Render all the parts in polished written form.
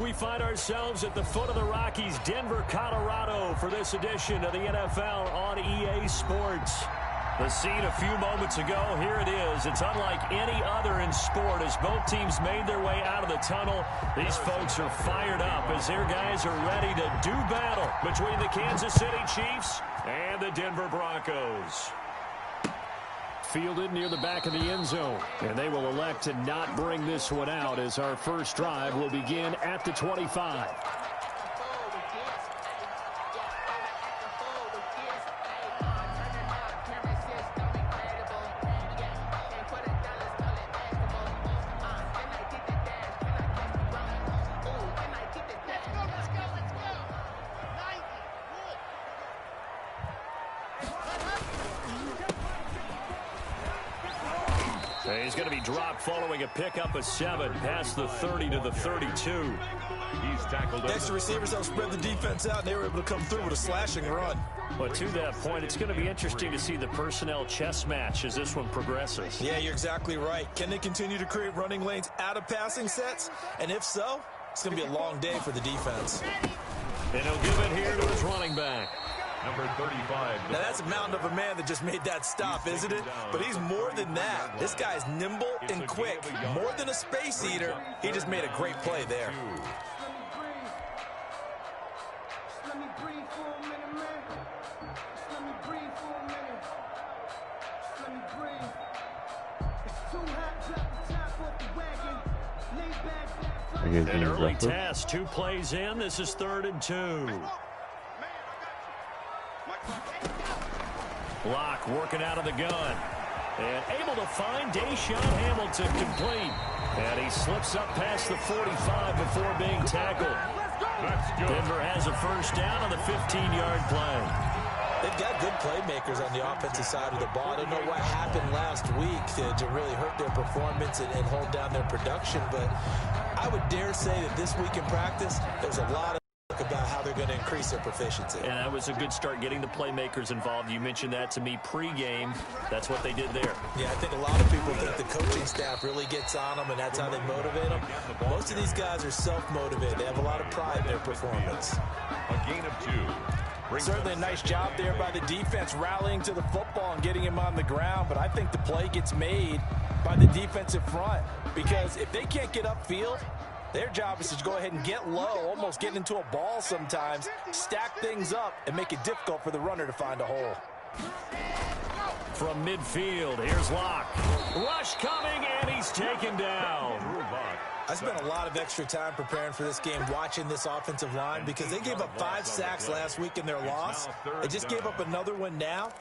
We find ourselves at the foot of the Rockies, Denver, Colorado, for this edition of the NFL on EA Sports. The scene a few moments ago, here it is. It's unlike any other in sport as both teams made their way out of the tunnel. These folks are fired up as their guys are ready to do battle between the Kansas City Chiefs and the Denver Broncos. Fielded near the back of the end zone, and they will elect to not bring this one out as our first drive will begin at the 25. He's going to be dropped following a pickup of 7 past the 30 to the 32. He's tackled. Extra receivers help spread the defense out, and they were able to come through with a slashing run. But to that point, it's going to be interesting to see the personnel chess match as this one progresses. Yeah, you're exactly right. Can they continue to create running lanes out of passing sets? And if so, it's going to be a long day for the defense. And he'll give it here to his running back. Number 35. Now, that's a mountain of a man that just made that stop, isn't it? But he's more than that. This guy's nimble and quick. More than a space eater. He just made a great play there. An early test, 2 plays in. This is 3rd and 2. Locke working out of the gun. And able to find Deshaun Hamilton complete. And he slips up past the 45 before being tackled. Denver has a first down on the 15-yard play. They've got good playmakers on the offensive side of the ball. I don't know what happened last week to really hurt their performance and hold down their production. But I would dare say that this week in practice, there's a lot of about how they're going to increase their proficiency. And that was a good start getting the playmakers involved. You mentioned that to me pregame. That's what they did there. Yeah, I think a lot of people think the coaching staff really gets on them, and that's how they motivate them. Most of these guys are self-motivated. They have a lot of pride in their performance. A gain of 2. Certainly a nice job there by the defense rallying to the football and getting him on the ground, but I think the play gets made by the defensive front because if they can't get upfield, their job is to go ahead and get low, almost get into a ball sometimes, stack things up, and make it difficult for the runner to find a hole. From midfield, here's Locke. Rush coming, and he's taken down. I spent a lot of extra time preparing for this game, watching this offensive line, because they gave up 5 sacks last week in their loss. They just gave up another one now.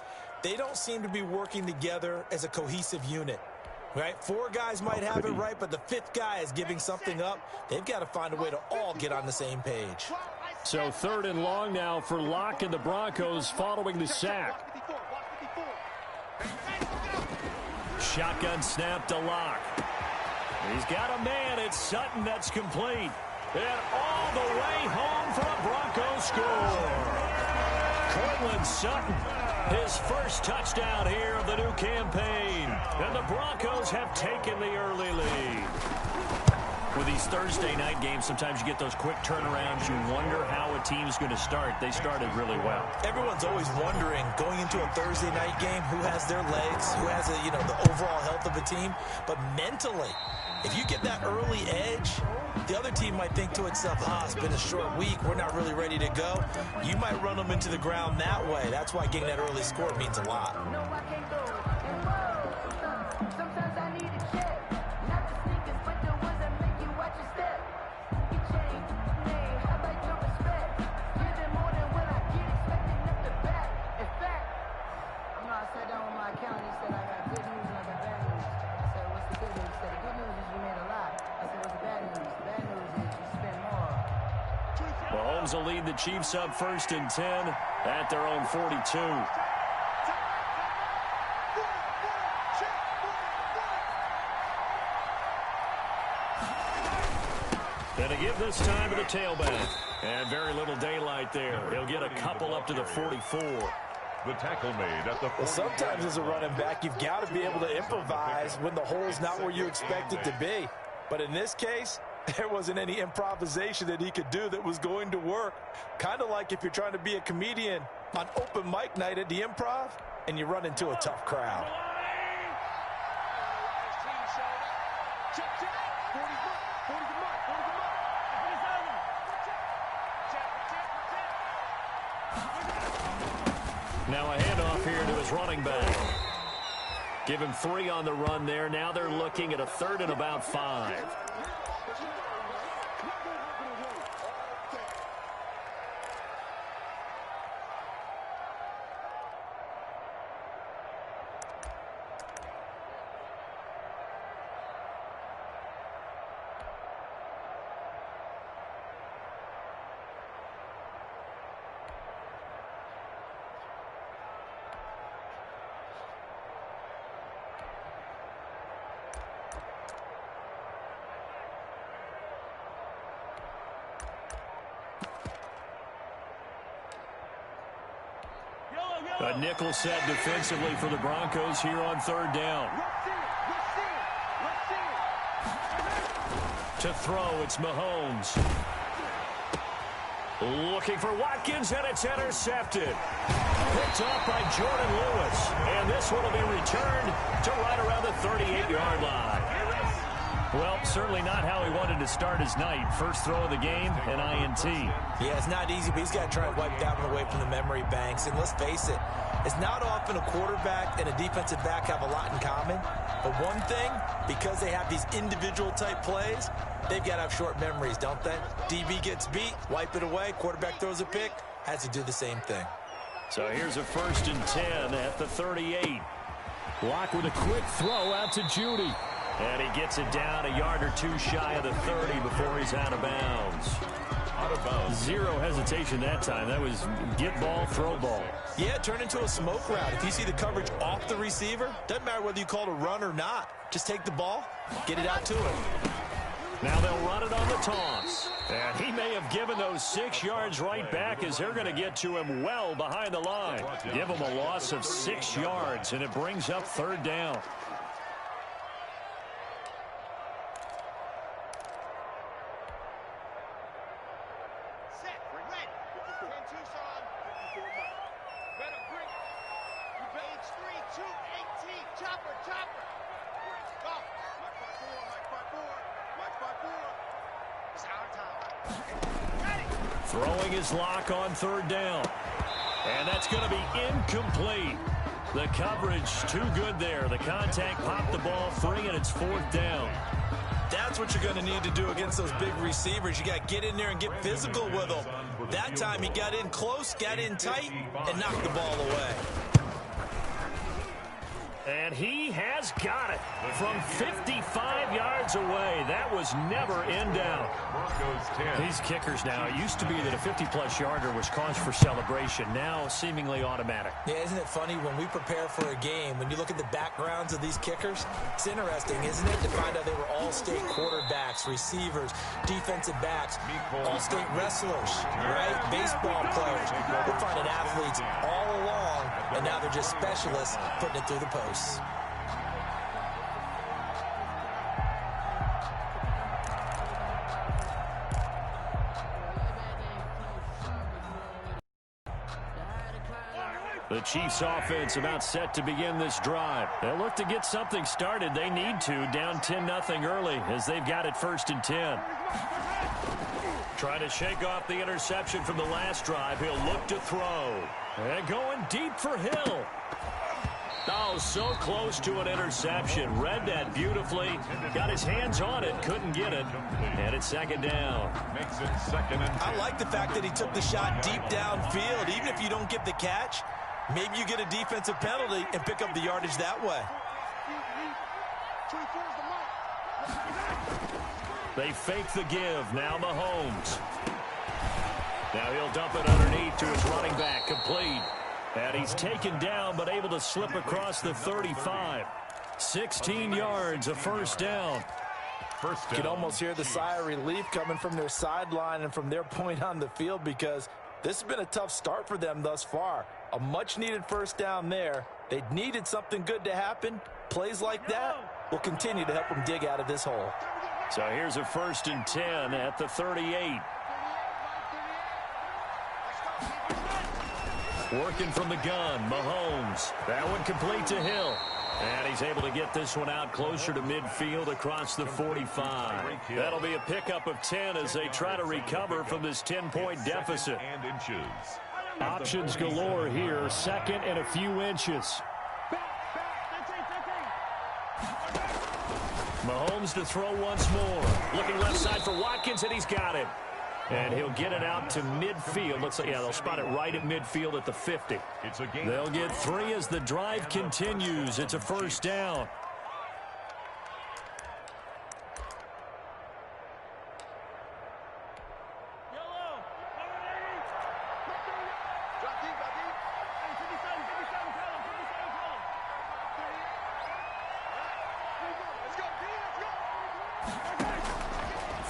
They don't seem to be working together as a cohesive unit. Right, 4 guys might have it right, but the 5th guy is giving something up. They've got to find a way to all get on the same page. So 3rd and long now for Locke and the Broncos following the sack. Shotgun snap to Locke. He's got a man. It's Sutton that's complete. And all the way home for a Broncos score. Cortland Sutton, his first touchdown here of the new campaign. And the Broncos have taken the early lead. With these Thursday night games, sometimes you get those quick turnarounds. You wonder how a team's going to start. They started really well. Everyone's always wondering, going into a Thursday night game, who has their legs, who has the overall health of a team. But mentally, if you get that early edge, the other team might think to itself, it's been a short week, we're not really ready to go. You might run them into the ground that way. That's why getting that early score means a lot. Mahomes will lead the Chiefs up 1st and 10 at their own 42. And to give this time to the tailback. And very little daylight there. He'll get a couple up to the 44. The tackle made at the 40. Well, sometimes as a running back, you've got to be able to improvise when the hole's not where you expect it to be. But in this case, There wasn't any improvisation that he could do that was going to work. Kind of like if you're trying to be a comedian on open mic night at the Improv and you run into a tough crowd. Now a handoff here to his running back. Give him 3 on the run there. Now they're looking at a 3rd and about 5. A nickel set defensively for the Broncos here on 3rd down. To throw, it's Mahomes. Looking for Watkins, and it's intercepted. Picked off by Jordan Lewis. And this one will be returned to right around the 38-yard line. Well, certainly not how he wanted to start his night. First throw of the game, an INT. Yeah, it's not easy, but he's got to try and wipe that one away from the memory banks. And let's face it, it's not often a quarterback and a defensive back have a lot in common. But one thing, because they have these individual type plays, they've got to have short memories, don't they? DB gets beat, wipe it away, quarterback throws a pick, has to do the same thing. So here's a 1st and 10 at the 38. Block with a quick throw out to Judy. And he gets it down a yard or 2 shy of the 30 before he's out of bounds. Out of bounds. Zero hesitation that time. That was get ball, throw ball. Yeah, turn into a smoke route. If you see the coverage off the receiver, doesn't matter whether you call it a run or not. Just take the ball, get it out to him. Now they'll run it on the toss. And he may have given those 6 yards right back as they're going to get to him well behind the line. Give him a loss of 6 yards, and it brings up 3rd down. Throwing his lock on 3rd down. And that's going to be incomplete. The coverage too good there. The contact popped the ball free, and it's 4th down. That's what you're going to need to do against those big receivers. You got to get in there and get physical with them. That time he got in close, got in tight, and knocked the ball away. And he has got it from 55 yards away. That was never in doubt. These kickers now, it used to be that a 50-plus yarder was cause for celebration. Now seemingly automatic. Yeah, isn't it funny when we prepare for a game, when you look at the backgrounds of these kickers, it's interesting, isn't it, to find out they were all-state quarterbacks, receivers, defensive backs, all-state wrestlers, right? Baseball players. We're finding athletes all along, and now they're just specialists putting it through the posts. The Chiefs offense about set to begin this drive. They'll look to get something started. They need to, down 10-0 early as they've got it 1st and 10. Trying to shake off the interception from the last drive. He'll look to throw. And going deep for Hill. Oh, so close to an interception. Read that beautifully. Got his hands on it. Couldn't get it. And it's 2nd down. Makes it 2nd and 10. I like the fact that he took the shot deep downfield. Even if you don't get the catch, maybe you get a defensive penalty and pick up the yardage that way. They fake the give. Now Mahomes. Now he'll dump it underneath to his running back. Complete. And he's taken down but able to slip across the 35. 16 yards, a 1st down. You can almost hear the sigh of relief coming from their sideline and from their point on the field because this has been a tough start for them thus far. A much-needed 1st down there. They needed something good to happen. Plays like that will continue to help them dig out of this hole. So here's a 1st and 10 at the 38. Working from the gun, Mahomes. That one complete to Hill. And he's able to get this one out closer to midfield across the 45. That'll be a pickup of 10 as they try to recover from this 10-point deficit. Options galore here, 2nd and a few inches. Mahomes to throw once more. Looking left side for Watkins, and he's got it. And he'll get it out to midfield. Looks like, yeah, they'll spot it right at midfield at the 50. They'll get 3 as the drive continues. It's a 1st down.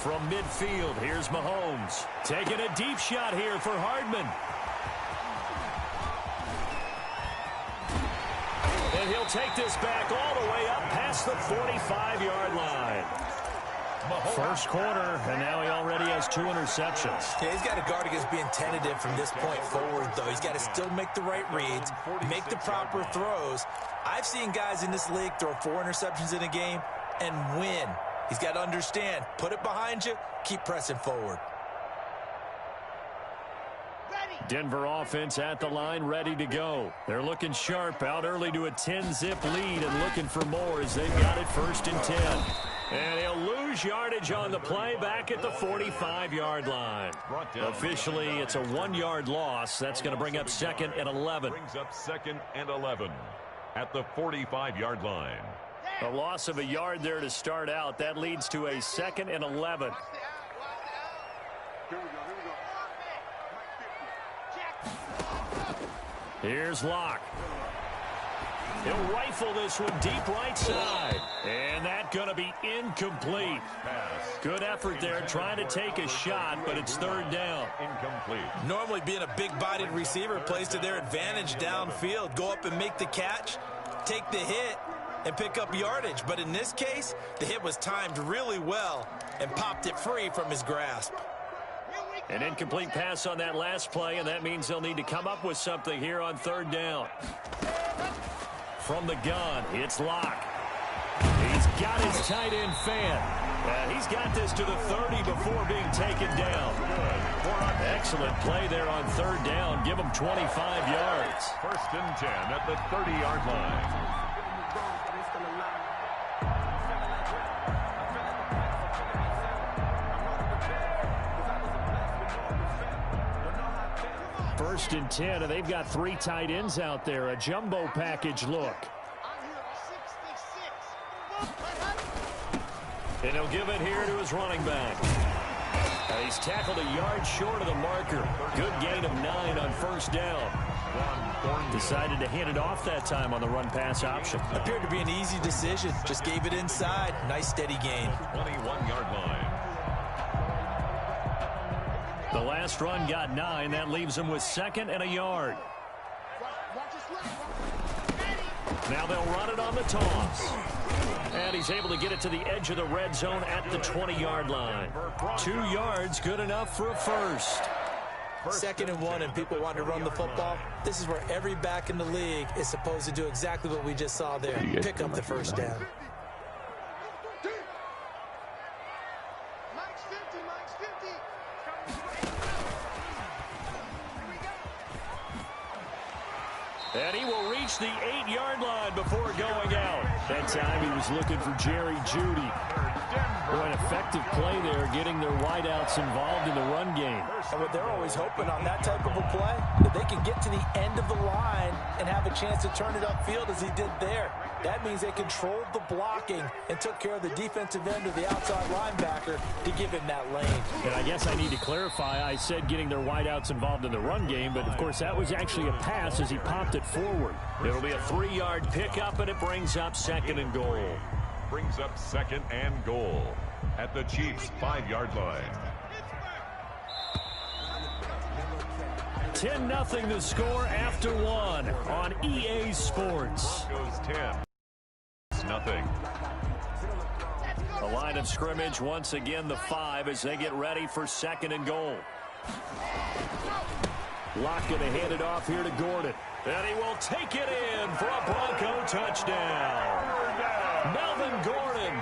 From midfield, here's Mahomes. Taking a deep shot here for Hardman. And he'll take this back all the way up past the 45-yard line. First quarter, and now he already has 2 interceptions. Yeah, he's got to guard against being tentative from this point forward, though. He's got to still make the right reads, make the proper throws. I've seen guys in this league throw 4 interceptions in a game and win. He's got to understand, put it behind you, keep pressing forward. Denver offense at the line, ready to go. They're looking sharp, out early to a 10-zip lead and looking for more as they've got it 1st and 10. And he'll lose yardage on the play back at the 45-yard line. Officially, it's a 1-yard loss. That's going to bring up 2nd and 11. Brings up 2nd and 11 at the 45-yard line. A loss of a yard there to start out. That leads to a 2nd and 11. Here's Locke. He'll rifle this one deep right side. And that's going to be incomplete. Good effort there trying to take a shot, but it's 3rd down. Incomplete. Normally being a big-bodied receiver plays to their advantage downfield. Go up and make the catch, take the hit, and pick up yardage. But in this case, the hit was timed really well and popped it free from his grasp. An incomplete pass on that last play, and that means they'll need to come up with something here on 3rd down. From the gun, it's Locke. He's got his tight end fan. He's got this to the 30 before being taken down. Excellent play there on 3rd down. Give him 25 yards. 1st and 10 at the 30-yard line. First and 10, and they've got 3 tight ends out there. A jumbo package look. And he'll give it here to his running back. He's tackled a yard short of the marker. Good gain of 9 on 1st down. Decided to hand it off that time on the run-pass option. Appeared to be an easy decision. Just gave it inside. Nice steady gain. 21-yard line. The last run got 9. That leaves him with 2nd and a yard. Now they'll run it on the toss. And he's able to get it to the edge of the red zone at the 20-yard line. 2 yards, good enough for a 1st. 2nd and 1, and people want to run the football. This is where every back in the league is supposed to do exactly what we just saw there. Pick up the 1st down. And he will reach the 8-yard line before going out. That time he was looking for Jerry Jeudy. Boy, an effective play there, getting their wideouts involved in the run game. And what they're always hoping on that type of a play, that they can get to the end of the line and have a chance to turn it upfield as he did there. That means they controlled the blocking and took care of the defensive end of the outside linebacker to give him that lane. And I guess I need to clarify, I said getting their wideouts involved in the run game, but of course that was actually a pass as he popped it forward. It'll be a 3-yard pickup, and it brings up 2nd and goal. Brings up 2nd and goal at the Chiefs' 5-yard line. 10-0 the score after 1 on EA Sports. Broncos 10. Nothing. The line of scrimmage, once again, the 5 as they get ready for 2nd and goal. Locke going to hand it off here to Gordon. And he will take it in for a Bronco touchdown. Melvin Gordon,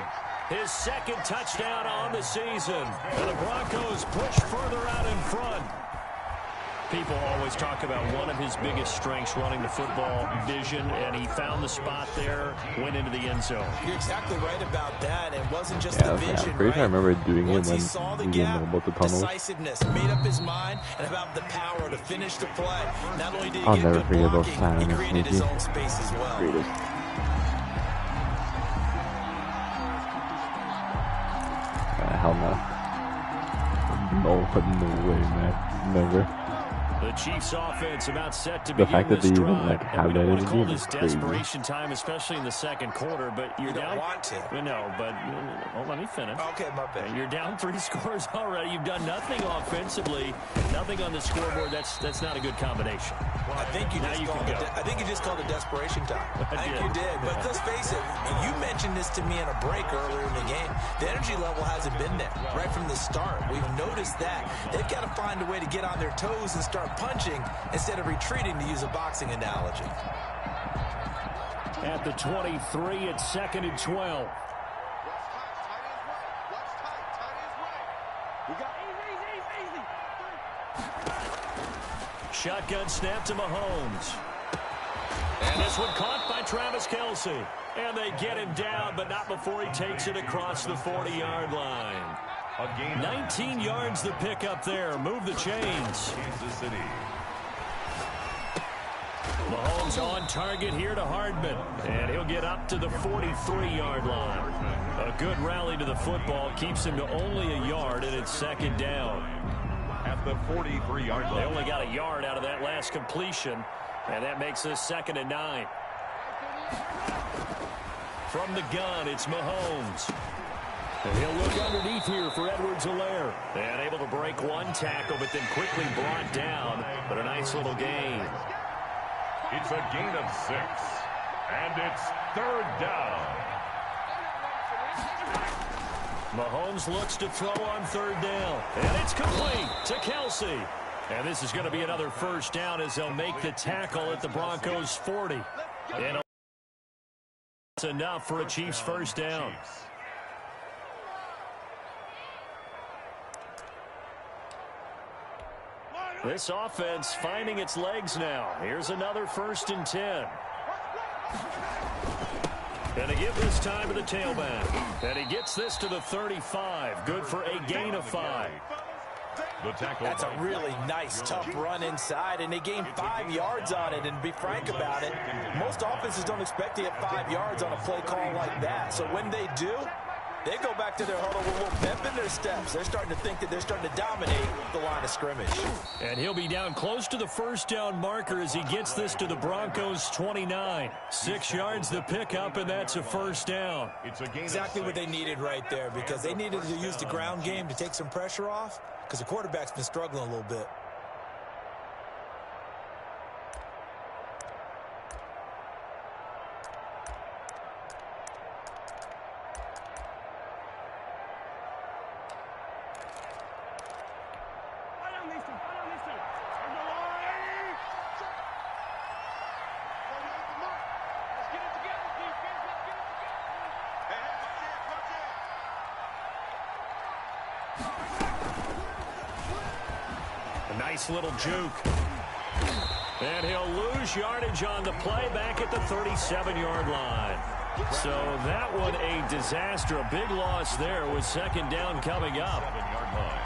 his 2nd touchdown on the season. And the Broncos push further out in front. People always talk about one of his biggest strengths, running the football, vision, and he found the spot there, went into the end zone. You're exactly right about that. It wasn't just the vision, I'm pretty sure I remember doing it when he saw the gap, decisiveness, made up his mind, and about the power to finish the play. Not only did he get good blocking, he created his own space as well. Hell no. No way, man. Never. The Chiefs offense about set to begin the fact that they even like have that in the game is crazy. Desperation time, especially in the 2nd quarter, but you're down. Want to. No, but let me finish. Okay, my bad. You're down 3 scores already. You've done nothing offensively, nothing on the scoreboard. That's not a good combination. I think you just called it desperation time. I think you did. But let's face it, you mentioned this to me in a break earlier in the game. The energy level hasn't been there right from the start. We've noticed that. They've got to find a way to get on their toes and start punching instead of retreating, to use a boxing analogy. At the 23, it's 2nd and 12. Shotgun snap to Mahomes. And this one caught by Travis Kelce. And they get him down, but not before he takes it across the 40-yard line. 19 yards the pickup there. Move the chains. Kansas City. Mahomes on target here to Hardman. And he'll get up to the 43-yard line. A good rally to the football. Keeps him to only a yard, and it's 2nd down. At the 43-yard line. They only got a yard out of that last completion. And that makes this 2nd and 9. From the gun, it's Mahomes. And he'll look underneath here for Edwards-Helaire. And able to break one tackle, but then quickly brought down. But a nice little gain. It's a gain of 6. And it's 3rd down. Mahomes looks to throw on 3rd down. And it's complete to Kelce. And this is going to be another 1st down as they'll make the tackle at the Broncos' 40. And it's enough for a Chiefs 1st down. This offense finding its legs now. Here's another 1st and 10. And to give this time to the tailback. And he gets this to the 35. Good for a gain of 5. That's a really nice, tough run inside, and they gained 5 yards on it. And to be frank about it, most offenses don't expect to get 5 yards on a play call like that. So when they do, they go back to their huddle with a little pep in their steps. They're starting to think that they're starting to dominate the line of scrimmage. And he'll be down close to the 1st down marker as he gets this to the Broncos' 29. 6 yards the pickup, and that's a 1st down. It's exactly what they needed right there, because they needed to use the ground game to take some pressure off, because the quarterback's been struggling a little bit. Nice little juke. And he'll lose yardage on the play back at the 37-yard line. So that one a disaster. A big loss there with 2nd down coming up. 7-yard line.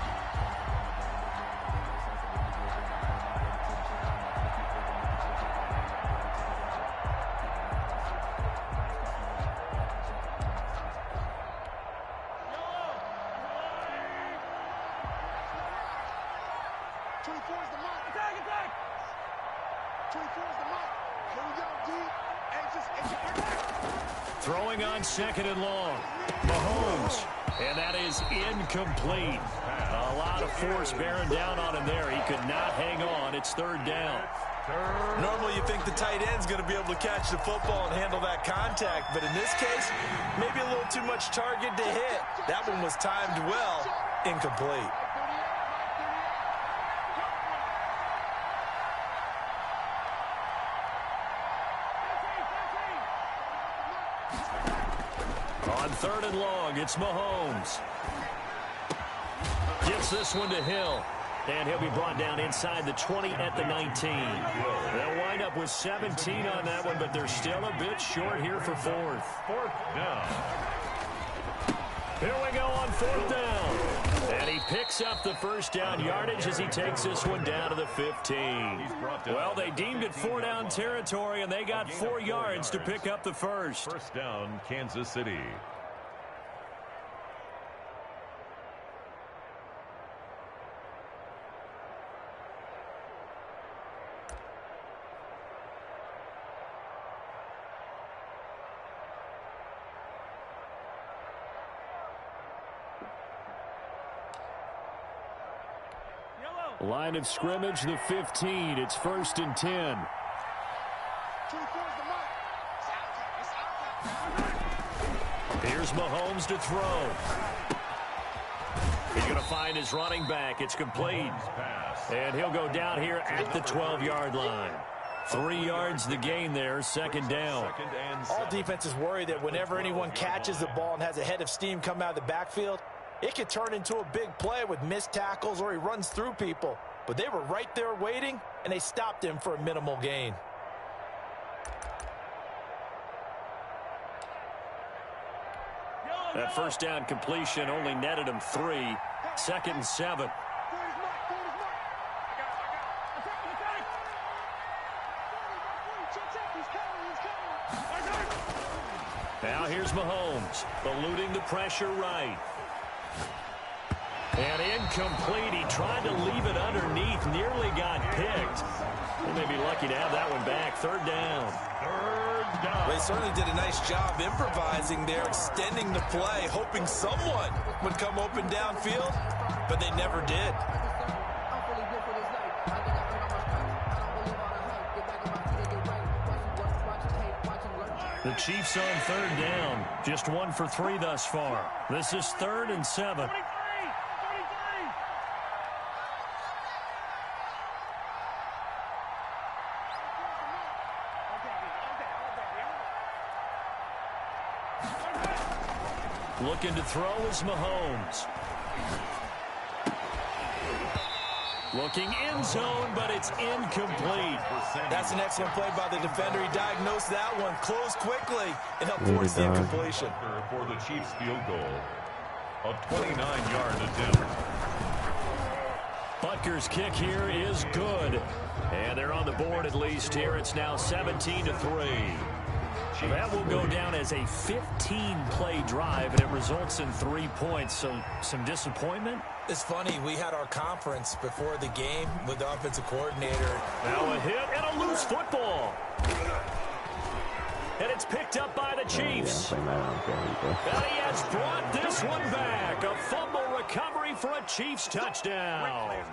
Throwing on 2nd and long. Mahomes. And that is incomplete. A lot of force bearing down on him there. He could not hang on. It's 3rd down. Normally you think the tight end's going to be able to catch the football and handle that contact, but in this case, maybe a little too much target to hit. That one was timed well, incomplete. On 3rd and long, it's Mahomes. Gets this one to Hill. And he'll be brought down inside the 20 at the 19. They'll wind up with 17 on that one, but they're still a bit short here for 4th. 4th down. Here we go on 4th down. And he picks up the first down yardage as he takes this one down to the 15. Well, they deemed it 4-down territory, and they got 4 yards to pick up the first. 1st down, Kansas City. Line of scrimmage, the 15. It's 1st and 10. Here's Mahomes to throw. He's going to find his running back. It's complete. And he'll go down here at the 12-yard line. 3 yards the gain there, 2nd down. All defenses worry that whenever anyone catches the ball and has a head of steam come out of the backfield, it could turn into a big play with missed tackles or he runs through people. But they were right there waiting, and they stopped him for a minimal gain. That 1st down completion only netted him 3. 2nd and 7. Now here's Mahomes, eluding the pressure right. And incomplete. He tried to leave it underneath, nearly got picked. They may be lucky to have that one back. 3rd down. 3rd down. They certainly did a nice job improvising there, extending the play, hoping someone would come open downfield, but they never did. The Chiefs on 3rd down. Just 1 for 3 thus far. This is 3rd and 7. Looking to throw is Mahomes. Looking end zone, but it's incomplete. That's an excellent play by the defender. He diagnosed that one, closed quickly, and helped force the incompletion. For the Chiefs field goal, a 29-yard attempt. Butker's kick here is good. And they're on the board at least here. It's now 17-3. That will go down as a 15-play drive, and it results in 3 points. So some disappointment. It's funny, we had our conference before the game with the offensive coordinator. Now a hit and a loose football. And it's picked up by the Chiefs. And he has brought this one back. A fumble recovery for a Chiefs touchdown.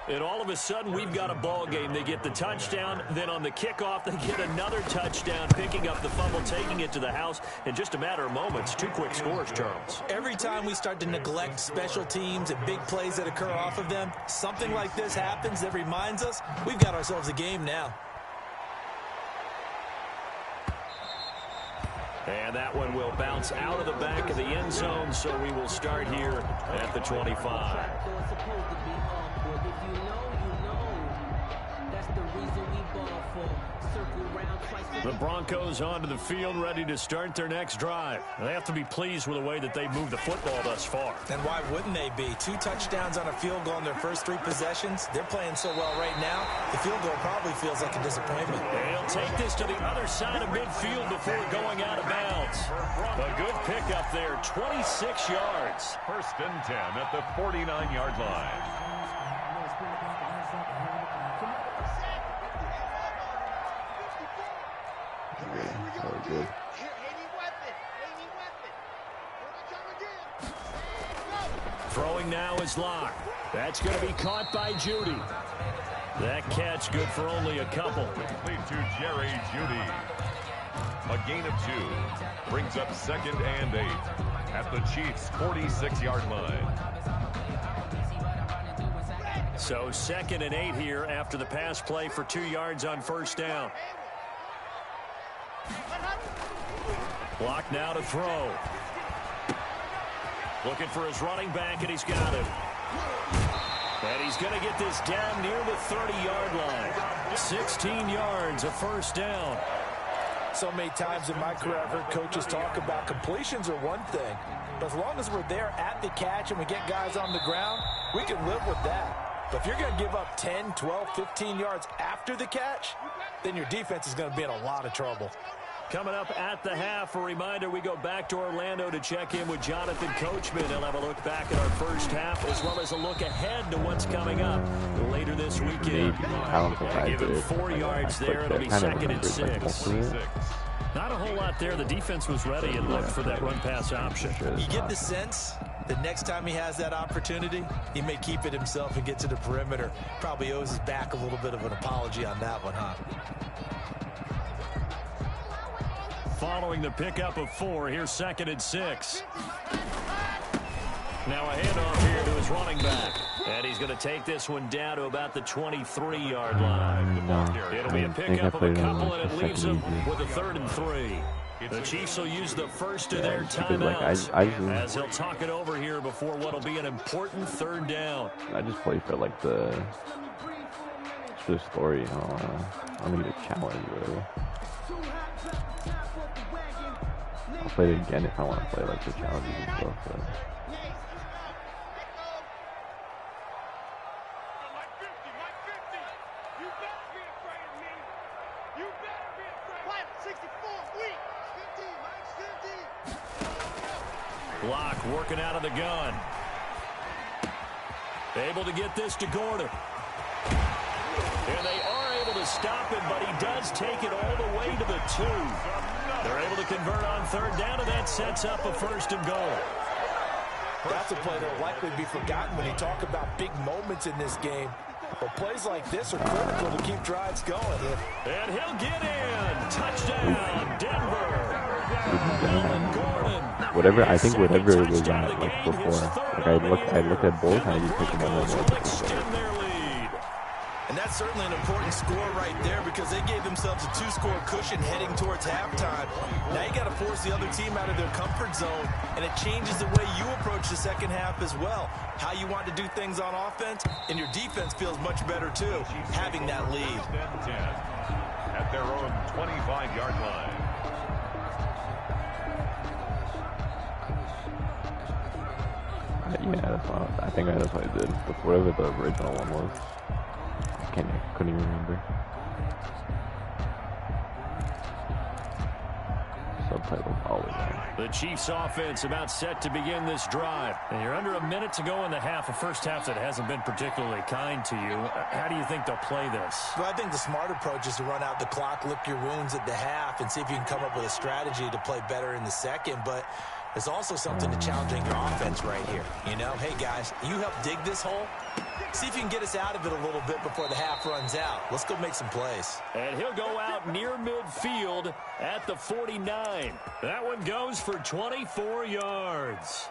And all of a sudden, we've got a ball game. They get the touchdown. Then on the kickoff, they get another touchdown, picking up the fumble, taking it to the house in just a matter of moments. 2 quick scores, Charles. Every time we start to neglect special teams and big plays that occur off of them, something like this happens that reminds us we've got ourselves a game now. And that one will bounce out of the back of the end zone, so we will start here at the 25. The Broncos onto the field, ready to start their next drive. They have to be pleased with the way that they've moved the football thus far. And why wouldn't they be? 2 touchdowns on a field goal in their first 3 possessions. They're playing so well right now, the field goal probably feels like a disappointment. They'll take this to the other side of midfield before going out of bounds. A good pickup there, 26 yards. 1st and 10 at the 49-yard line. Good. Throwing now is Locke. That's going to be caught by Judy. That catch good for only a couple. Complete to Jerry Jeudy. A gain of 2. Brings up 2nd and 8 at the Chiefs' 46-yard line. So 2nd and 8 here after the pass play for 2 yards on first down. Block now to throw. Looking for his running back, and he's got it. And he's going to get this down near the 30-yard line. 16 yards, a first down. So many times in my career I've heard coaches talk about completions are one thing. But as long as we're there at the catch and we get guys on the ground, we can live with that. But if you're going to give up 10, 12, 15 yards after the catch, then your defense is going to be in a lot of trouble. Coming up at the half, a reminder, we go back to Orlando to check in with Jonathan Coachman. He'll have a look back at our first half as well as a look ahead to what's coming up later this weekend. Give him 4 yards there. It'll be 2nd and 6. Not a whole lot there. The defense was ready and looked for that run-pass option. You get the sense that next time he has that opportunity, he may keep it himself and get to the perimeter. Probably owes his back a little bit of an apology on that one, huh? Following the pickup of 4, here's 2nd and 6. Now a handoff here to his running back. And he's going to take this one down to about the 23-yard line. It'll be a pickup of a couple, and it leaves him with a 3rd and 3. The Chiefs will use the first of their timeouts as he'll talk it over here before what will be an important 3rd down. I just play for like the story. I need a challenge, really. I'll play it again if I want to play like the challenges and stuff. But. Block working out of the gun. Able to get this to Gordon. And they are able to stop him, but he does take it all the way to the 2. They're able to convert on 3rd down, and that sets up a 1st and goal. That's a play that will likely be forgotten when you talk about big moments in this game. But plays like this are critical to keep drives going. And he'll get in. Touchdown, Denver. Gordon. Whatever, I think whatever it was at, like before. Like I looked at both and I just picked them up. Extend their lead. And that's certainly an important score right there because they gave themselves a 2-score cushion heading towards halftime. Now you got to force the other team out of their comfort zone, and it changes the way you approach the second half as well. How you want to do things on offense, and your defense feels much better too, having that lead. At their own 25-yard line. Yeah, that's what I think that's what I did. Whatever the original one was. Couldn't even remember. Subtitles always on. The Chiefs offense about set to begin this drive. And you're under a minute to go in the half, a first half that hasn't been particularly kind to you. How do you think they'll play this? Well, I think the smart approach is to run out the clock, lick your wounds at the half, and see if you can come up with a strategy to play better in the second. But there's also something to challenging your offense right here. You know, hey, guys, you help dig this hole. See if you can get us out of it a little bit before the half runs out. Let's go make some plays. And he'll go out near midfield at the 49. That one goes for 24 yards.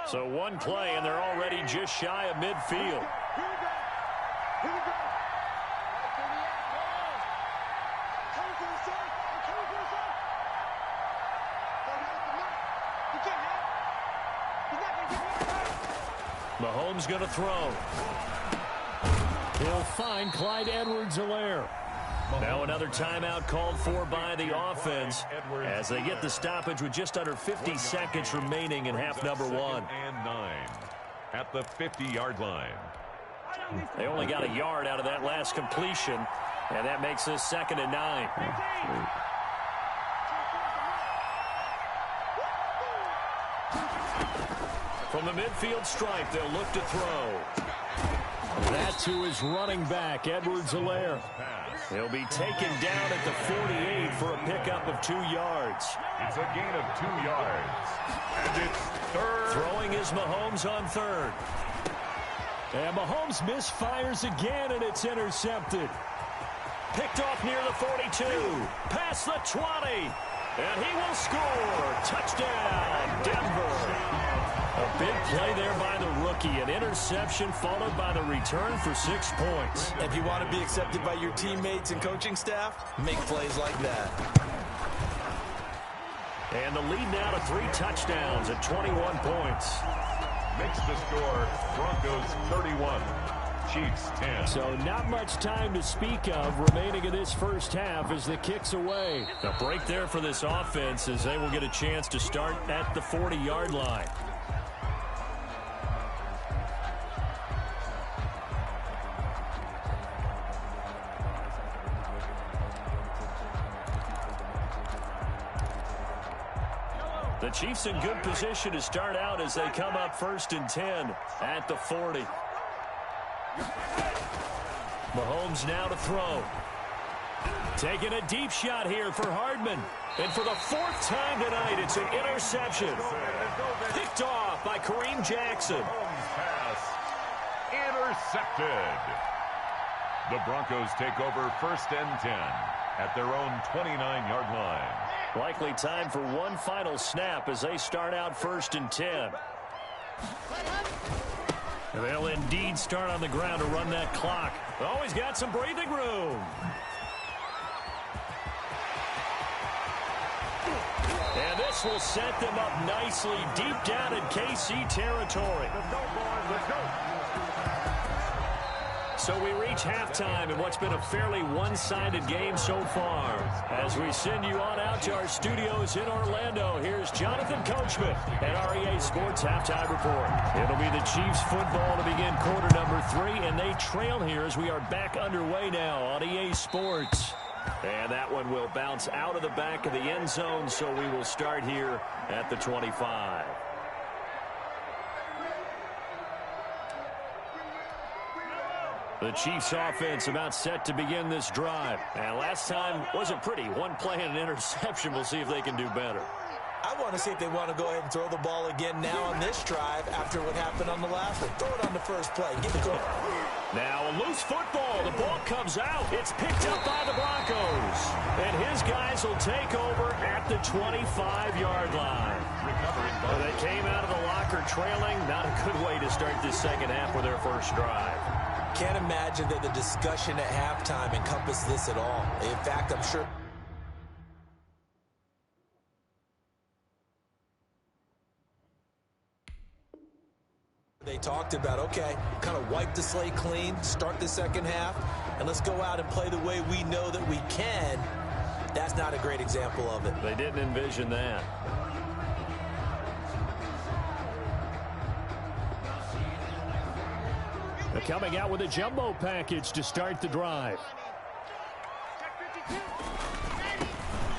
So one play, and they're already just shy of midfield. Mahomes going to throw. He'll find Clyde Edwards-Helaire. Now another timeout called for by the offense as they get the stoppage with just under 50 seconds remaining in half number 1. And 9 at the 50-yard line. They only got a yard out of that last completion, and that makes this 2nd and 9. From the midfield stripe, they'll look to throw. That to his running back, Edwards-Helaire. He'll be taken down at the 48 for a pickup of 2 yards. It's a gain of 2 yards. And it's 3rd. Throwing is Mahomes on 3rd. And Mahomes misfires again, and it's intercepted. Picked off near the 42. Past the 20. And he will score. Touchdown, Denver. A big play there by the rookie. An interception followed by the return for 6 points. If you want to be accepted by your teammates and coaching staff, make plays like that. And the lead now to 3 touchdowns at 21 points. Makes the score Broncos 31, Chiefs 10. So not much time to speak of remaining in this first half as the kick's away. A break there for this offense as they will get a chance to start at the 40-yard line. The Chiefs in good position to start out as they come up 1st and 10 at the 40. Mahomes now to throw. Taking a deep shot here for Hardman. And for the 4th time tonight, it's an interception. Picked off by Kareem Jackson. Pass intercepted. The Broncos take over 1st and 10 at their own 29-yard line. Likely time for one final snap as they start out 1st and 10. And they'll indeed start on the ground to run that clock. Always got some breathing room. And this will set them up nicely deep down in KC territory. So we reach halftime in what's been a fairly one-sided game so far. As we send you on out to our studios in Orlando, here's Jonathan Coachman at REA Sports Halftime Report. It'll be the Chiefs football to begin quarter number 3, and they trail here as we are back underway now on EA Sports. And that one will bounce out of the back of the end zone, so we will start here at the 25. The Chiefs offense about set to begin this drive. And last time wasn't pretty. One play and an interception. We'll see if they can do better. I want to see if they want to go ahead and throw the ball again now on this drive after what happened on the last one. Throw it on the first play. Give it to him. Now a loose football. The ball comes out. It's picked up by the Broncos. And his guys will take over at the 25-yard line. Well, they came out of the locker trailing. Not a good way to start this second half with their first drive. Can't imagine that the discussion at halftime encompassed this at all. In fact, I'm sure they talked about, okay, kind of wipe the slate clean, start the second half, and let's go out and play the way we know that we can. That's not a great example of it. They didn't envision that. They're coming out with a jumbo package to start the drive.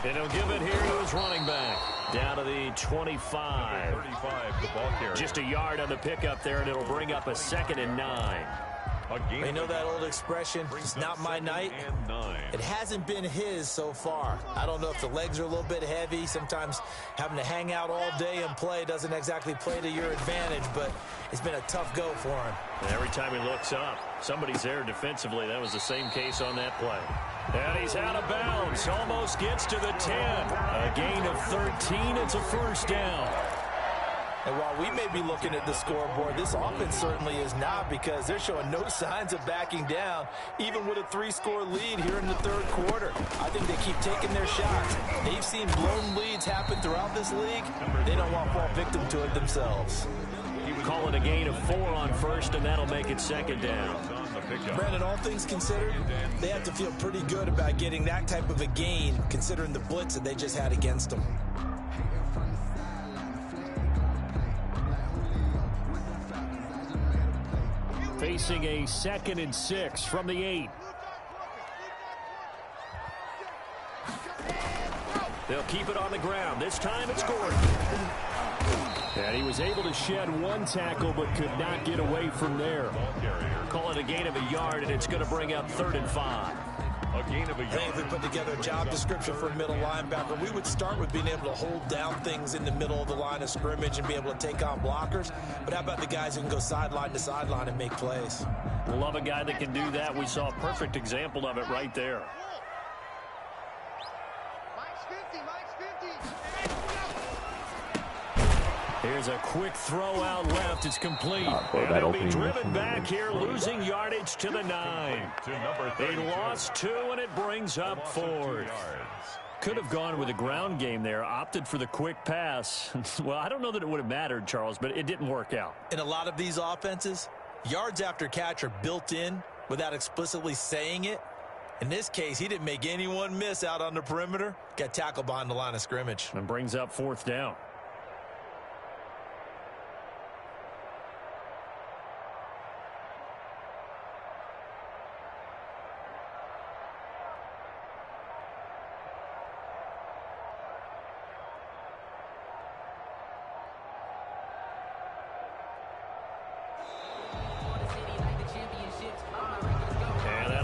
And he'll give it here to his running back. Down to the 25. 35, the ball carrier. Just a yard on the pickup there, and it'll bring up a 2nd and 9. You know that old expression, it's not my night? It hasn't been his so far. I don't know if the legs are a little bit heavy. Sometimes having to hang out all day and play doesn't exactly play to your advantage, but it's been a tough go for him. And every time he looks up, somebody's there defensively. That was the same case on that play. And he's out of bounds. Almost gets to the 10. A gain of 13. It's a first down. And while we may be looking at the scoreboard, this offense certainly is not, because they're showing no signs of backing down, even with a 3-score lead here in the third quarter. I think they keep taking their shots. They've seen blown leads happen throughout this league. They don't want to fall victim to it themselves. Call it a gain of 4 on first, and that'll make it 2nd down. Brandon, all things considered, they have to feel pretty good about getting that type of a gain, considering the blitz that they just had against them. Facing a 2nd and 6 from the 8. They'll keep it on the ground. This time it's Gordon. And he was able to shed one tackle but could not get away from there. Call it a gain of a yard, and it's going to bring up 3rd and 5. A A gain of a I think if we put together a job description for a middle linebacker, we would start with being able to hold down things in the middle of the line of scrimmage and be able to take on blockers. But how about the guys who can go sideline to sideline and make plays? Love a guy that can do that. We saw a perfect example of it right there. Here's a quick throw out left. It's complete. And they'll be driven back here, losing yardage to the 9. They lost 2, and it brings up 4th. Could have gone with a ground game there, opted for the quick pass. Well, I don't know that it would have mattered, Charles, but it didn't work out. In a lot of these offenses, yards after catch are built in without explicitly saying it. In this case, he didn't make anyone miss out on the perimeter. Got tackled behind the line of scrimmage. And brings up 4th down.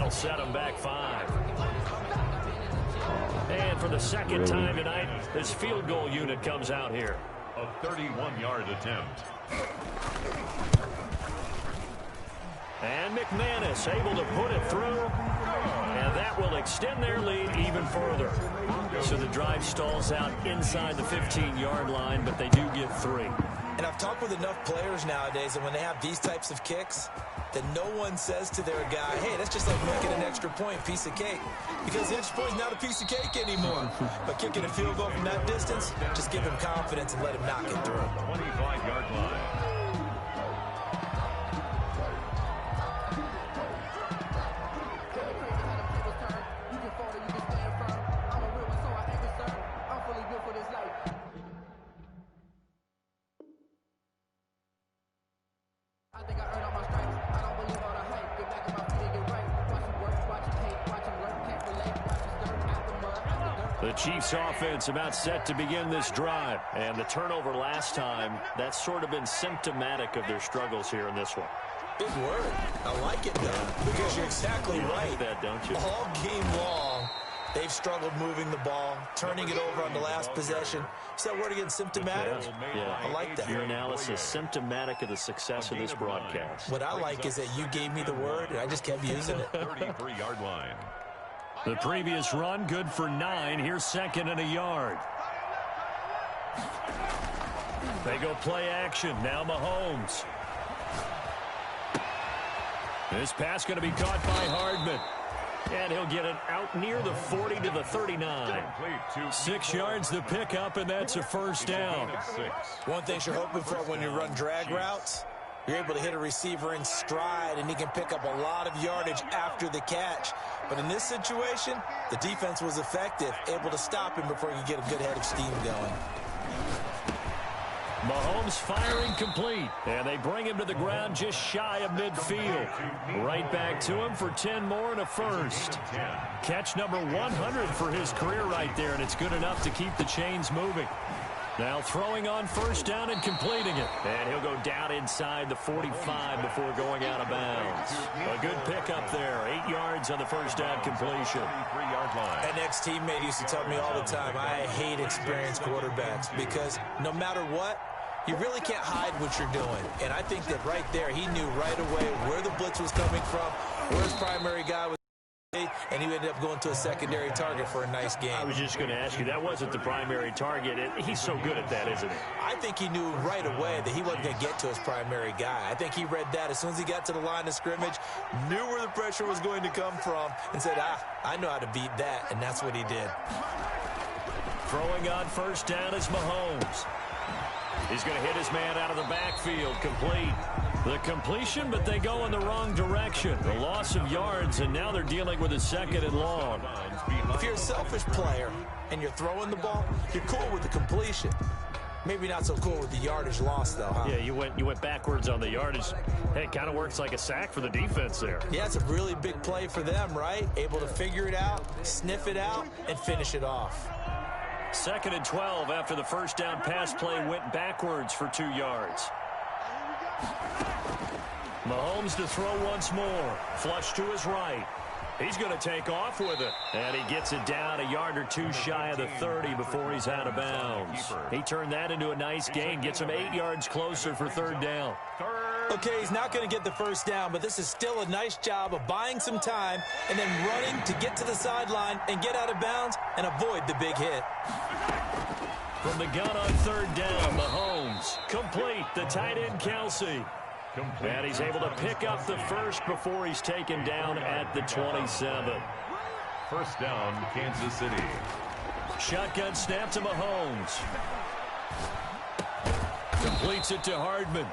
Set him back 5. And for the second time tonight, this field goal unit comes out here. A 31-yard attempt. And McManus able to put it through. And that will extend their lead even further. So the drive stalls out inside the 15-yard line, but they do get 3. And I've talked with enough players nowadays, and when they have these types of kicks, that no one says to their guy, hey, that's just like making an extra point, piece of cake. Because the extra point is not a piece of cake anymore. But kicking a field goal from that distance, just give him confidence and let him knock it through. 25-yard line. The Chiefs offense about set to begin this drive. And the turnover last time, that's sort of been symptomatic of their struggles here in this one. Big word. I like it, though, because you're exactly right. Like that, don't you? All game long, they've struggled moving the ball, turning it over on the last possession. Is that word again, symptomatic? Yeah. I like that. Your analysis, symptomatic of the success of this broadcast. What I like is that you gave me the word, and I just kept using it. 33-yard line. The previous run, good for 9. Here's 2nd and a yard. They go play action. Now Mahomes. This pass going to be caught by Hardman. And he'll get it out near the 40 to the 39. 6 yards to pick up, and that's a first down. One thing you're hoping for when you run drag routes, you're able to hit a receiver in stride, and he can pick up a lot of yardage after the catch. But in this situation, the defense was effective, able to stop him before he could get a good head of steam going. Mahomes firing complete, and they bring him to the ground just shy of midfield. Right back to him for 10 more and a first. Catch number 100 for his career right there, and it's good enough to keep the chains moving. Now throwing on first down and completing it. And he'll go down inside the 45 before going out of bounds. A good pickup there. 8 yards on the first down completion. 3-yard line. An ex-teammate used to tell me all the time, I hate experienced quarterbacks because no matter what, you really can't hide what you're doing. And I think that right there, he knew right away where the blitz was coming from, where his primary guy was, and he ended up going to a secondary target for a nice game. I was just going to ask you, that wasn't the primary target. He's so good at that, isn't he? I think he knew right away that he wasn't going to get to his primary guy. I think he read that as soon as he got to the line of scrimmage, knew where the pressure was going to come from, and said, I know how to beat that, and that's what he did. Throwing on first down is Mahomes. He's going to hit his man out of the backfield, complete. The completion, but they go in the wrong direction. The loss of yards, and now they're dealing with a 2nd and long. If you're a selfish player and you're throwing the ball, you're cool with the completion. Maybe not so cool with the yardage loss, though, huh? Yeah, you went backwards on the yardage. Hey, it kind of works like a sack for the defense there. Yeah, it's a really big play for them, right? Able to figure it out, sniff it out, and finish it off. 2nd and 12 after the first down pass play went backwards for 2 yards. Mahomes to throw once more. Flush to his right. He's going to take off with it. And he gets it down a yard or two shy of the 30 before he's out of bounds. He turned that into a nice gain. Gets him 8 yards closer for third down. Okay, he's not going to get the first down, but this is still a nice job of buying some time and then running to get to the sideline and get out of bounds and avoid the big hit. From the gun on third down, Mahomes. Complete. The tight end, Kelsey. And he's able to pick up the first before he's taken down at the 27. First down, Kansas City. Shotgun snap to Mahomes. Completes it to Hardman.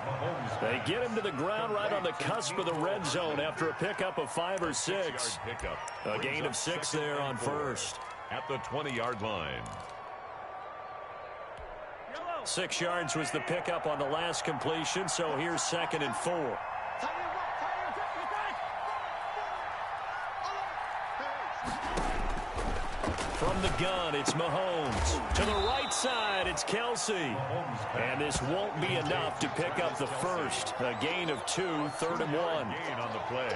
They get him to the ground right on the cusp of the red zone after a pickup of 5 or 6. A gain of 6 there on first. At the 20-yard line. 6 yards was the pickup on the last completion, so here's 2nd and 4. From the gun, it's Mahomes. To the right side, it's Kelsey. And this won't be enough to pick up the first. A gain of 2, 3rd and 1. Gain on the play.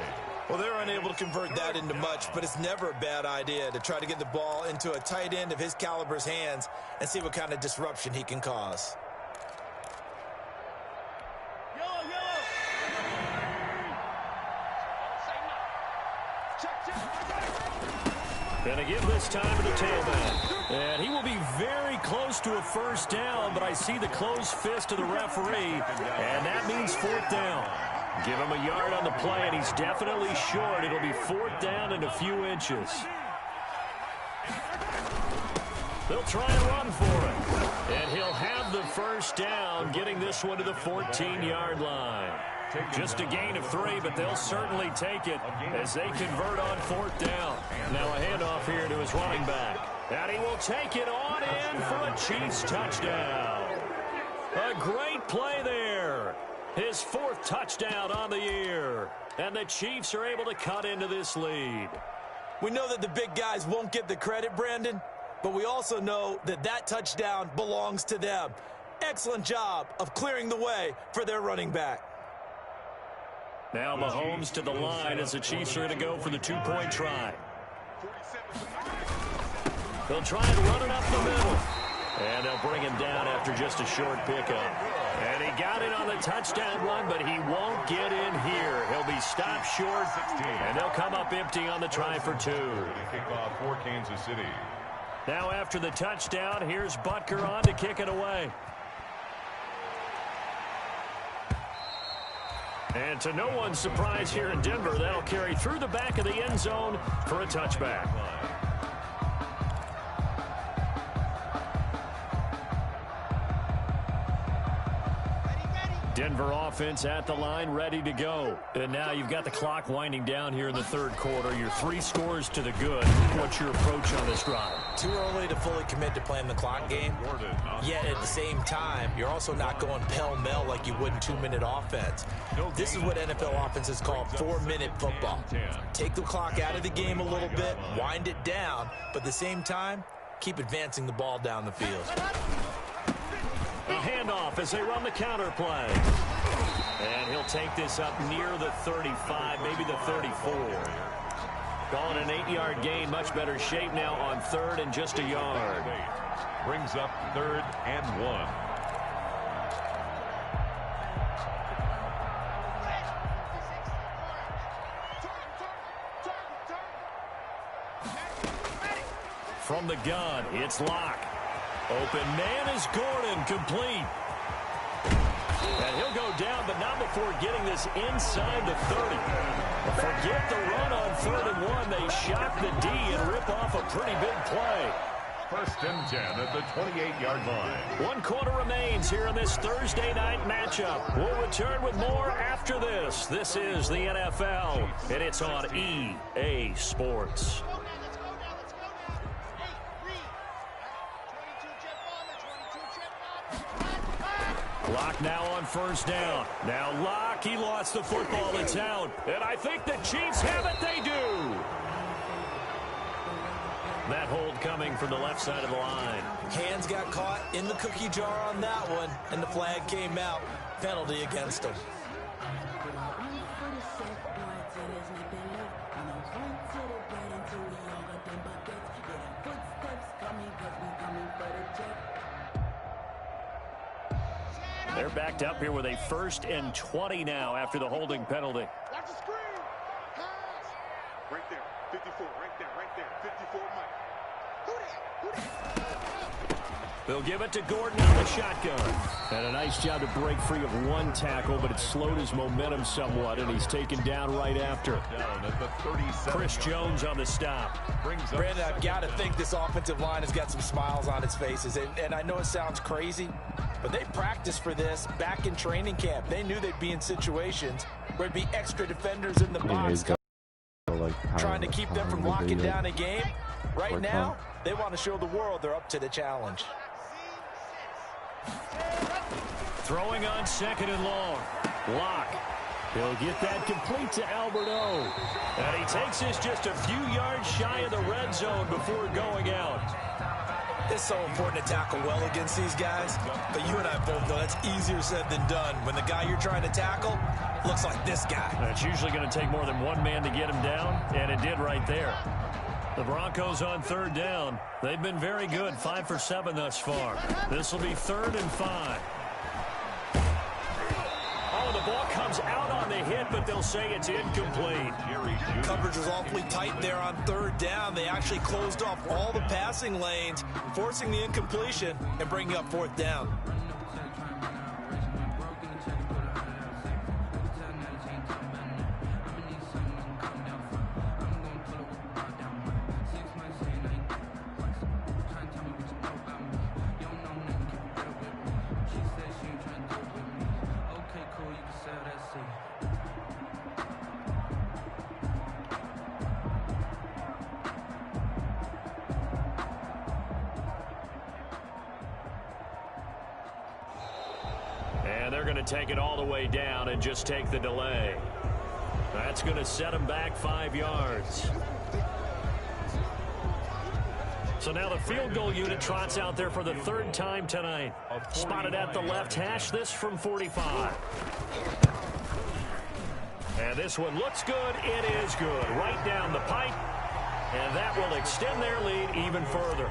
Well, they're unable to convert that into much, but it's never a bad idea to try to get the ball into a tight end of his caliber's hands and see what kind of disruption he can cause. Gonna give this time to the tailback. And he will be very close to a first down, but I see the closed fist of the referee, and that means 4th down. Give him a yard on the play, and he's definitely short. It'll be 4th down and a few inches. They'll try and run for it. And he'll have the first down, getting this one to the 14-yard line. Just a gain of 3, but they'll certainly take it as they convert on 4th down. Now a handoff here to his running back. And he will take it on in for a Chiefs touchdown. A great play there. His 4th touchdown on the year. And the Chiefs are able to cut into this lead. We know that the big guys won't get the credit, Brandon, but we also know that that touchdown belongs to them. Excellent job of clearing the way for their running back. Now Mahomes to the line as the Chiefs are going to go for the 2-point try. They'll try and run it up the middle. And they'll bring him down after just a short pickup. And he got it on the touchdown run, but he won't get in here. He'll be stopped short, and they'll come up empty on the try for 2. Kickoff for Kansas City. Now after the touchdown, here's Butker on to kick it away. And to no one's surprise here in Denver, that'll carry through the back of the end zone for a touchback. Denver offense at the line, ready to go. And now you've got the clock winding down here in the 3rd quarter. You're 3 scores to the good. What's your approach on this drive? Too early to fully commit to playing the clock game. Yet at the same time, you're also not going pell-mell like you would in 2-minute offense. This is what NFL offenses call 4-minute football. Take the clock out of the game a little bit, wind it down, but at the same time, keep advancing the ball down the field. A handoff as they run the counter play. And he'll take this up near the 35, maybe the 34. Calling an 8-yard gain, much better shape now on 3rd and just a yard. Brings up 3rd and 1. From the gun, it's Locke. Open man is Gordon, complete. And he'll go down, but not before getting this inside the 30. Forget the run on 3rd and 1. They shock the D and rip off a pretty big play. 1st and 10 at the 28-yard line. 1 quarter remains here in this Thursday night matchup. We'll return with more after this. This is the NFL, and it's on EA Sports. Locke now on 1st down. Now Locke, he lost the football. It's out. And I think the Chiefs have it. They do. That hold coming from the left side of the line. Hands got caught in the cookie jar on that one, and the flag came out. Penalty against him. They're backed up here with a 1st and 20 now after the holding penalty. Watch the screen. Pass. Right there. 54. Right there. 54 Mike. Who that? They'll give it to Gordon on the shotgun. And a nice job to break free of one tackle, but it slowed his momentum somewhat, and he's taken down right after. Chris Jones on the stop. Brandon, I've got to think this offensive line has got some smiles on its faces. And I know it sounds crazy, but they practiced for this back in training camp. They knew they'd be in situations where there'd be extra defenders in the box trying to keep them from locking down a game. Right now, they want to show the world they're up to the challenge. Throwing on 2nd and long. Locke. He'll get that complete to Albert O. And he takes this just a few yards shy of the red zone before going out. It's so important to tackle well against these guys, but you and I both know that's easier said than done. When the guy you're trying to tackle looks like this guy. It's usually going to take more than one man to get him down, and it did right there. The Broncos on 3rd down. They've been very good, 5 for 7 thus far. This will be 3rd and 5. Oh, the ball comes out on the hit, but they'll say it's incomplete. Coverage was awfully tight there on 3rd down. They actually closed off all the passing lanes, forcing the incompletion and bringing up 4th down. And they're going to take it all the way down and just take the delay. That's going to set them back 5 yards. So now the field goal unit trots out there for the 3rd time tonight. Spotted at the left hash, this from 45. And this one looks good. It is good. Right down the pipe. And that will extend their lead even further.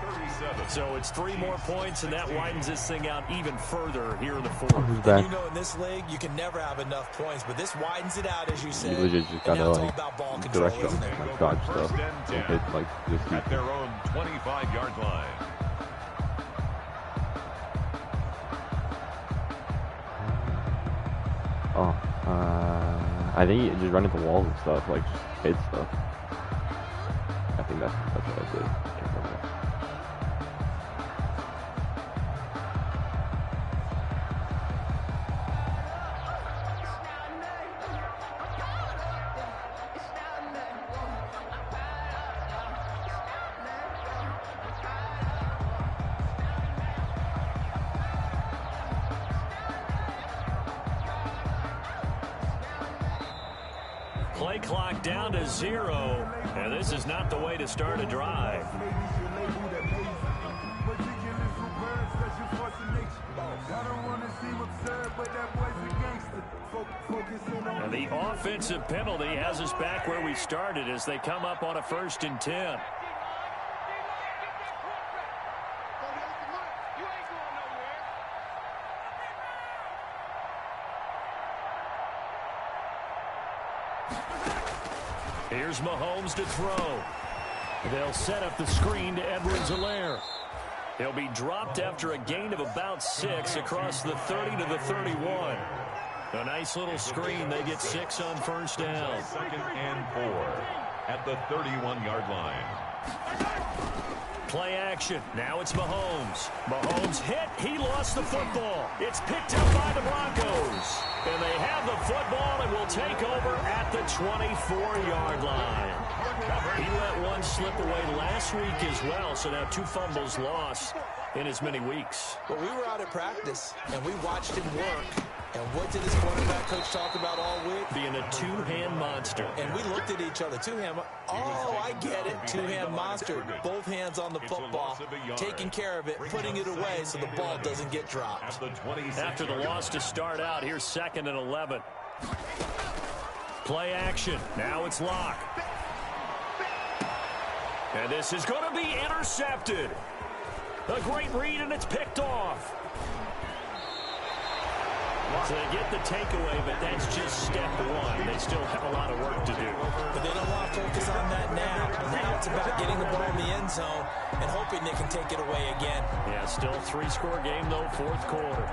So it's 3 more points, and that widens this thing out even further here in the 4th. And you know, in this league, you can never have enough points, but this widens it out, as you said. You legit just gotta, and now it's all like, about ball control, direct them, isn't it? like, dodge stuff. Don't hit, like, just At their own 25-yard line. I think you just run into walls and stuff, like, just hit stuff. I think that's what I did. I can't remember. Play clock down to 0, and this is not the way to start a drive. And the offensive penalty has us back where we started as they come up on a 1st and 10. Here's Mahomes to throw. They'll set up the screen to Edwards-Helaire. He'll be dropped after a gain of about 6 across the 30 to the 31. A nice little screen. They get 6 on 1st down. 2nd and 4 at the 31-yard line. Play action. Now it's Mahomes. Mahomes hit. He lost the football. It's picked up by the Broncos. And they have the football and will take over at the 24-yard line. He let one slip away last week as well, so now 2 fumbles lost in as many weeks. Well, we were out at practice, and we watched him work. And what did his quarterback coach talk about all week? Being a 2-hand monster. And we looked at each other. 2-hand. Oh, I get it. 2-hand monster. Both hands on the football, taking care of it, putting it away so the ball doesn't get dropped. After the loss to start out, here's 2nd and 11. Play action. Now it's Locke. And this is going to be intercepted. A great read, and it's picked off. So they get the takeaway, but that's just step one. They still have a lot of work to do. But they don't want to focus on that now. Now it's about getting the ball in the end zone and hoping they can take it away again. Yeah, still a 3-score game, though, fourth quarter.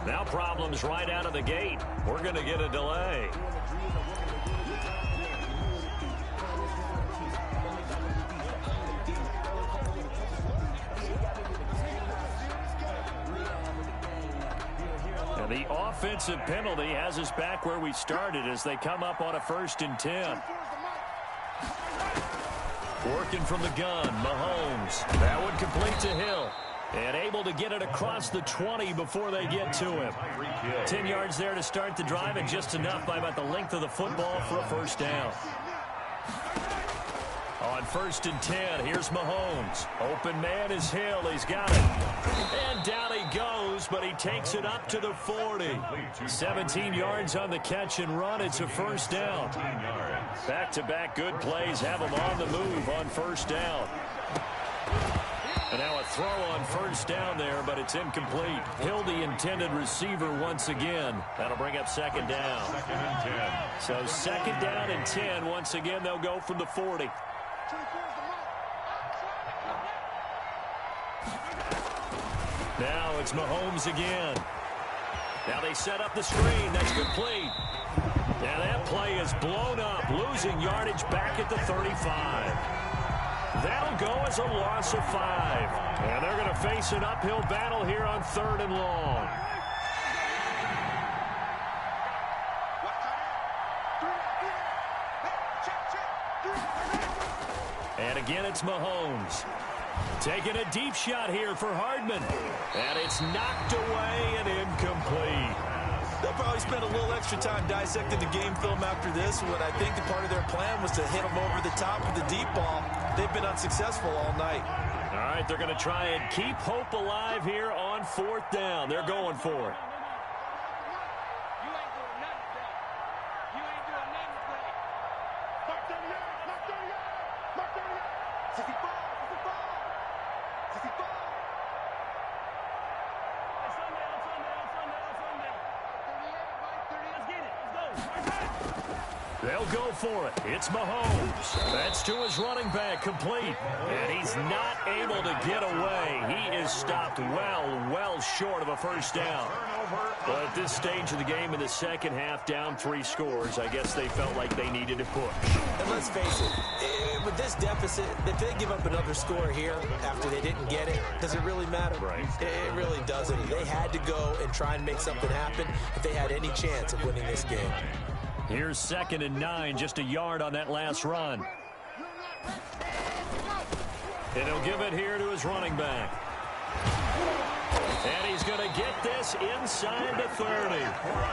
Now problems right out of the gate. We're going to get a delay. And the offensive penalty has us back where we started as they come up on a 1st and 10. Working from the gun, Mahomes. That one complete to Hill. And able to get it across the 20 before they get to him. 10 yards there to start the drive, and just enough by about the length of the football for a 1st down. On 1st and 10, here's Mahomes. Open man is Hill. He's got it. And down he goes, but he takes it up to the 40. 17 yards on the catch and run. It's a 1st down. Back-to-back good plays have him on the move on 1st down. And now a throw on 1st down there, but it's incomplete. Hill, the intended receiver once again. That'll bring up 2nd down. 2nd and 10. So 2nd down and 10. Once again, they'll go from the 40. Now it's Mahomes again. Now they set up the screen. That's complete. Now that play is blown up, losing yardage back at the 35. That'll go as a loss of 5. And they're going to face an uphill battle here on 3rd and long. And again, it's Mahomes. Taking a deep shot here for Hardman. And it's knocked away and incomplete. They'll probably spend a little extra time dissecting the game film after this. What I think the part of their plan was to hit them over the top with the deep ball. They've been unsuccessful all night. All right, they're going to try and keep hope alive here on 4th down. They're going for it. They'll go for it. It's Mahomes. That's to his running back, complete. And he's not able to get away. He is stopped well short of a 1st down. But at this stage of the game in the 2nd half, down 3 scores, I guess they felt like they needed to push. And let's face it, with this deficit, if they give up another score here after they didn't get it, does it really matter? Right. It really doesn't. They had to go and try and make something happen if they had any chance of winning this game. Here's 2nd and 9, just a yard on that last run. And he'll give it here to his running back. And he's going to get this inside the 30.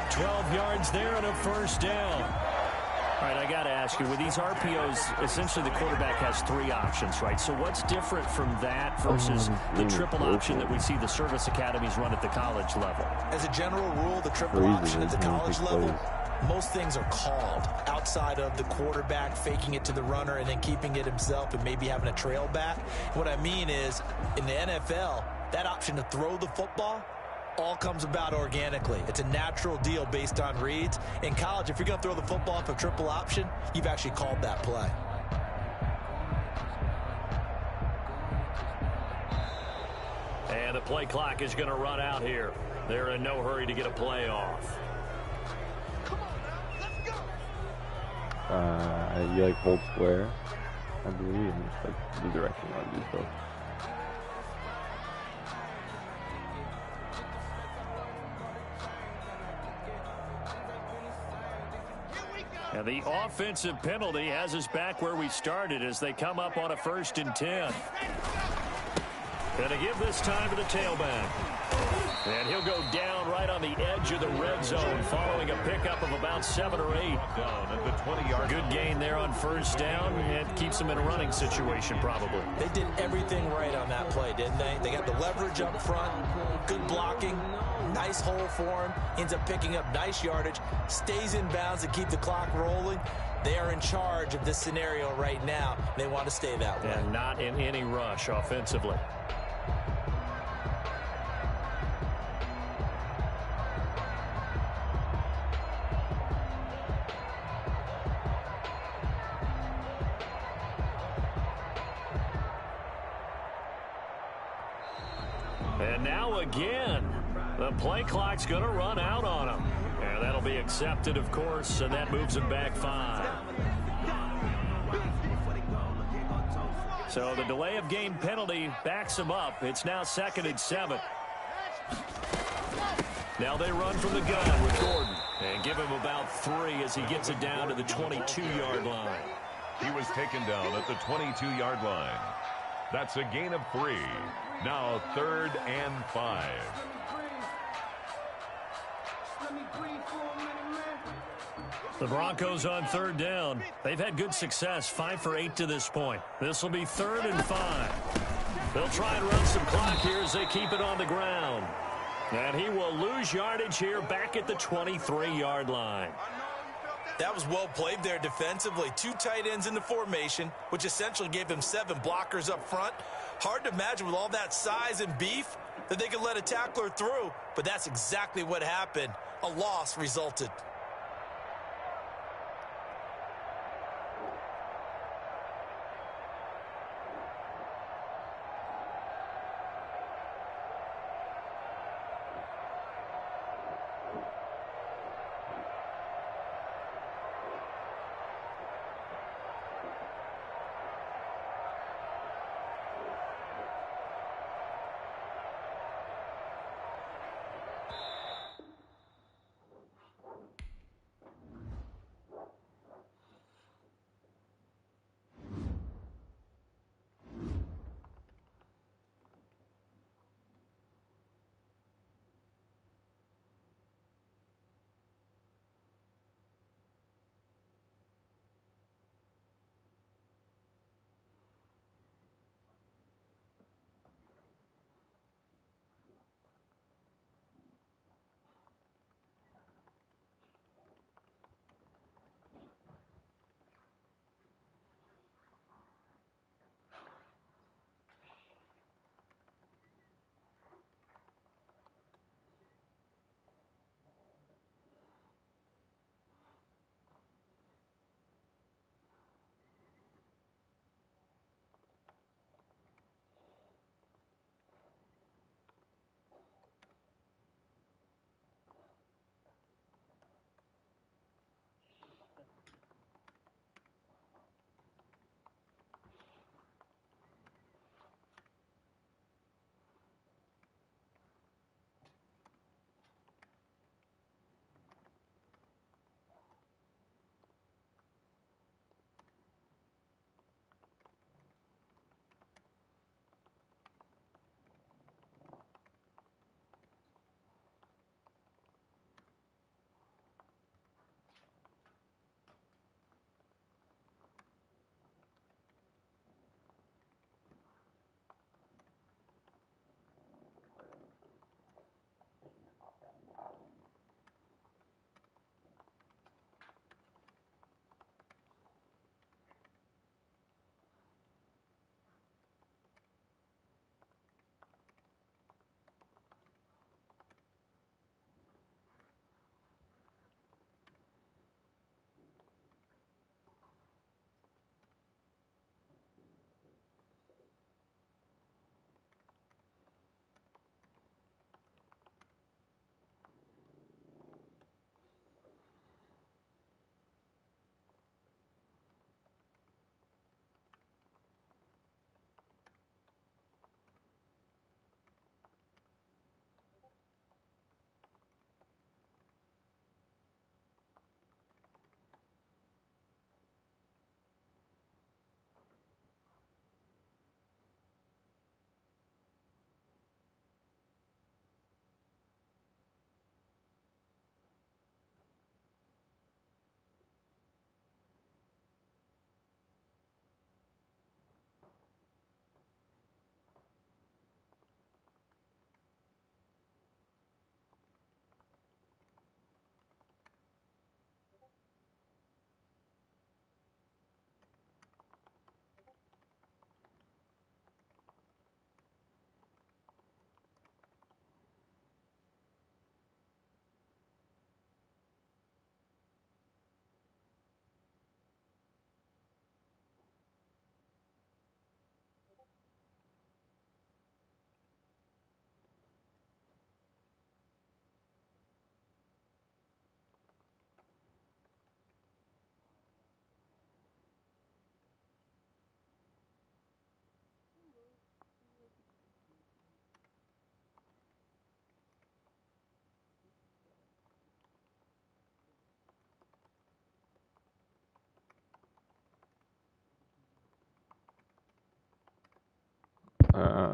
12 yards there and a 1st down. All right, I got to ask you, with these RPOs, essentially the quarterback has 3 options, right? So what's different from that versus the triple option that we see the service academies run at the college level? As a general rule, the triple option at the college level, most things are called outside of the quarterback faking it to the runner and then keeping it himself and maybe having a trail back. What I mean is, in the NFL, that option to throw the football all comes about organically. It's a natural deal based on reads. In college, if you're going to throw the football off a triple option, you've actually called that play. And the play clock is going to run out here. They're in no hurry to get a play off. You like hold square, I believe, and just like the direction you want to do so. And the offensive penalty has us back where we started as they come up on a 1st and 10. Gonna give this time to the tailback. And he'll go down right on the edge of the red zone following a pickup of about 7 or 8. Down at the 20-yard. Good gain there on first down. It keeps them in a running situation probably. They did everything right on that play, didn't they? They got the leverage up front, good blocking, nice hole for him, ends up picking up nice yardage, stays in bounds to keep the clock rolling. They are in charge of this scenario right now. They want to stay that way. And not in any rush offensively. And now again, the play clock's going to run out on him. And that'll be accepted, of course, and that moves him back 5. So the delay of game penalty backs him up. It's now 2nd and 7. Now they run from the gun with Gordon and give him about 3 as he gets it down to the 22-yard line. He was taken down at the 22-yard line. That's a gain of 3. Now 3rd and 5. The Broncos on 3rd down. They've had good success, 5 for 8 to this point. This will be 3rd and 5. They'll try and run some clock here as they keep it on the ground. And he will lose yardage here back at the 23-yard line. That was well played there defensively. 2 tight ends in the formation, which essentially gave them 7 blockers up front. Hard to imagine with all that size and beef that they could let a tackler through, but that's exactly what happened. A loss resulted.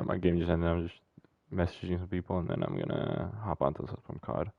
My game just ended. I'm just messaging some people, and then I'm gonna hop onto some COD.